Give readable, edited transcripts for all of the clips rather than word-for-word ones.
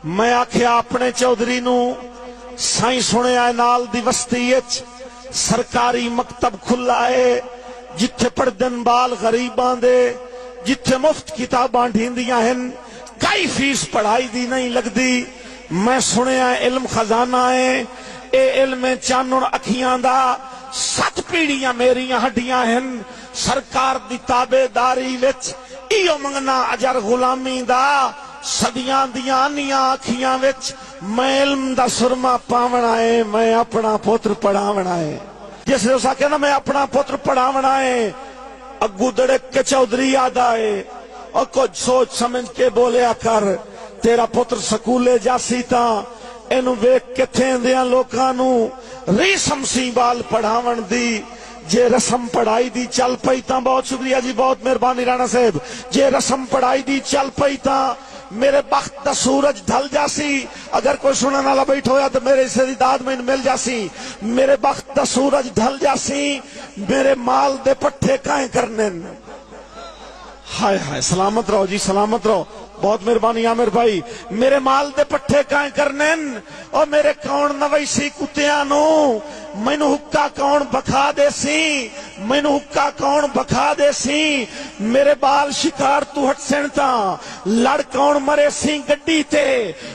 میں آکھیا اپنے چودھری نو سائیں سنیا نال دی بستی وچ سرکاری مکتب کھلا ہے جتھے پڑھدن بال غریباں دے، جتھے مفت کتاباں ڈھیندیاں ہن، کئی فیس پڑھائی دی نہیں لگدی۔ میں سنیا علم خزانہ ہے، اے علم چانن اکھیاں دا، 7 پیڑیاں میریاں ہڈیاں ہن، سرکار دی تابے داری وچ ایو منگنا اجر غلامی دا، صدیاں دیاں آنیاں اکھیاں وچ میں علم دا سرما پاونا ہے، میں اپنا پوتر پڑھاونا ہے۔ جس نے اسا کہنا میں اپنا پوتر پڑھاونا ہے، اگو دڑک کے چودھری یاد آئے اور کچھ سوچ سمجھ کے بولیا کر، تیرا پوتر سکولے جاسی تا اینو ویک کے تھین دیاں لوکانو ریسم سی بال پڑھاون دی، جے رسم پڑھائی دی چل پئی تا، بہت شکریہ جی، بہت مہربانی رانا صاحب، جے رسم پڑھائی دی چل پئی تا میرے بخت دا سورج ڈھل جاسی، اگر کوئی سنن والا بیٹھ ہویا تو میرے اسے دی داد میں مل جاسی، میرے بخت دا سورج ڈھل جاسی، میرے مال دے پٹھے کائیں کرنے۔ ہائے ہائے، سلامت رہو جی، سلامت رہو، بہت مہربانی عامر بھائی، میرے مال دے پٹھے کائیں کرنے، اور میرے کون نویسی کتیاں نو مینو حکا کون بکھا دے سی، مینو حکا کون بکھا دے سی، میرے بال شکار تو ہٹ سنتا، لڑ کون مرے سی گڈی تے،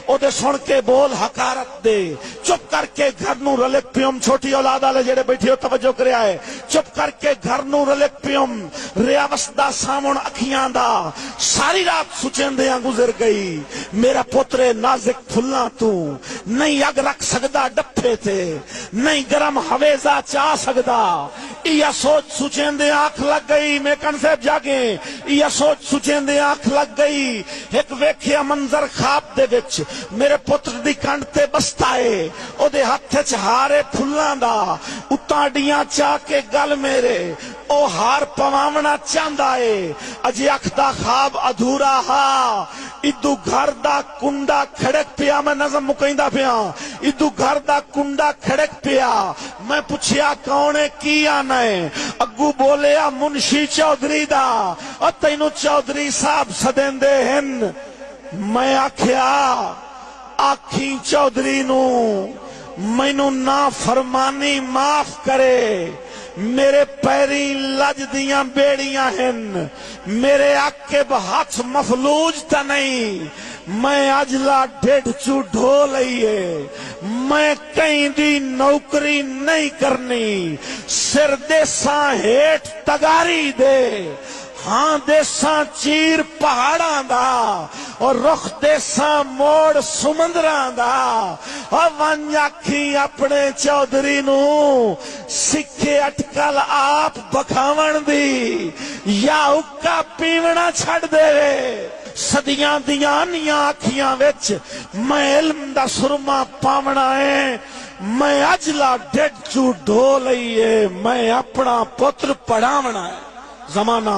او دے سن کے بول حقارت دے، چپ کر کے گھر نو رلک پیوم، چھوٹی اولاد آلے جڑے بیٹھی ہو توجہ کرے آئے، چپ کر کے گھر نو رلک پیوم، ریاوست دا سامن اکھیاں دا، ساری رات سچین دیاں گزر گئی، میرا پوترے نازک پھلنا تو، نہیں اگ رکھ سکدا ڈپے تے، نہیں گرم ہویزہ چاہ سکدا، یہ سوچ سچین دے آنکھ لگ گئی، میں کن صاحب جاگیں، یہ سوچ سچین دے آنکھ لگ گئی، ایک ویکھیا منظر خواب دے وچ، میرے پتر دی کنڈ تے بستا ہے، او دے ہتھے چہارے پھلاں دا، اتاڑیاں چاہ کے گل میرے، او ہار پواونا چاندہ ہے، اجی اکھ دا خواب ادھورا ہا، ادو گھر دا کنڈا کھڑک پیا، میں نظم مکیندہ پیا، ادو گھر دا کنڈا کھڑک پیا، میں پوچھیا کونے کی آنا ہے، اگو بولیا منشی چودھری دا، اور تینو چودھری صاحب سدین دے ہن، میں آکھیا آکھیں چودھری نو مینو نا فرمانی معاف کرے، میرے پیری لج دیاں بیڑیاں ہن، میرے عقب ہاتھ مفلوج تا نہیں، میں اجلا ڈیڑھ چو ڈھو لئیے، میں کہیں دی نوکری نہیں کرنی، سر دیساں ہیٹ تگاری دے، ہاں دیساں چیر پہاڑاں دا، اور رخ دیساں موڑ سمندراں دا، اور ونجاکھی اپنے چودھری نو سکھے اٹکل آپ بکھاون دی، یا اکا پیونا چھڑ دے، صدیاں دیاں آنیاں آکھیاں وچ میں علم دا سرما پاونا ہے، میں اجلا ڈیڑھ چو ڈھو لئیے، میں اپنا پتر پڑھاونا ہے۔ زمانہ